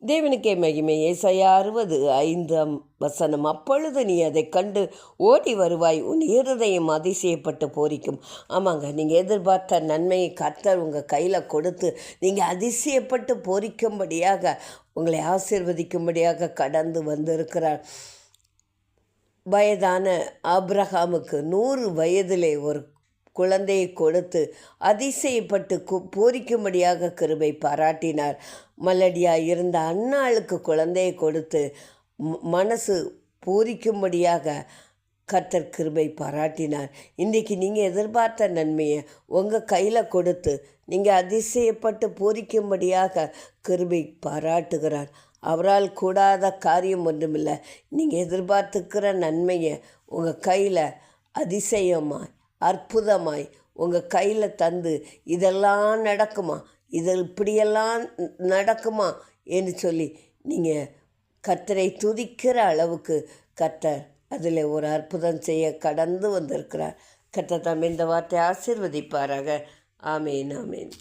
தேவனுக்கே மகிமை. ஏசாயா 60:5 அப்பொழுது நீ அதை கண்டு ஓடி வருவாய், உன் இருதயம் அதிசயப்பட்டு பூரிக்கும். ஆமாங்க, நீங்கள் எதிர்பார்த்த நன்மையை கர்த்தர் உங்கள் கையில் கொடுத்து நீங்கள் அதிசயப்பட்டு பூரிக்கும்படியாக, உங்களை ஆசீர்வதிக்கும்படியாக கடந்து வந்திருக்கிறார். வயதான ஆபிரகாமுக்கு 100 வயதிலே ஒரு குழந்தையை கொடுத்து அதிசயப்பட்டு பூரிக்கும்படியாக கிருபை பாராட்டினார். மலடியாக இருந்த அன்னாளுக்கு குழந்தையை கொடுத்து மனசு பூரிக்கும்படியாக கர்த்தர் கிருபை பாராட்டினார். இன்றைக்கி நீங்கள் எதிர்பார்த்த நன்மையை உங்கள் கையில் கொடுத்து நீங்கள் அதிசயப்பட்டு பூரிக்கும்படியாக கிருபை பாராட்டுகிறார். அவரால் கூடாத காரியம் ஒன்றுமில்லை. நீங்கள் எதிர்பார்த்துக்கிற நன்மையை உங்கள் கையில் அதிசயமாய் அற்புதமாய் உங்கள் கையில் தந்து, இதெல்லாம் நடக்குமா, இப்படியெல்லாம் நடக்குமா என்று சொல்லி நீங்கள் கர்த்தரை துதிக்கிற அளவுக்கு கர்த்தர் அதில் ஒரு அற்புதம் செய்ய கடந்து வந்திருக்கிறார். கர்த்தர் தம் இந்த வார்த்தை ஆசீர்வதிப்பாராக. ஆமேன், ஆமேன்.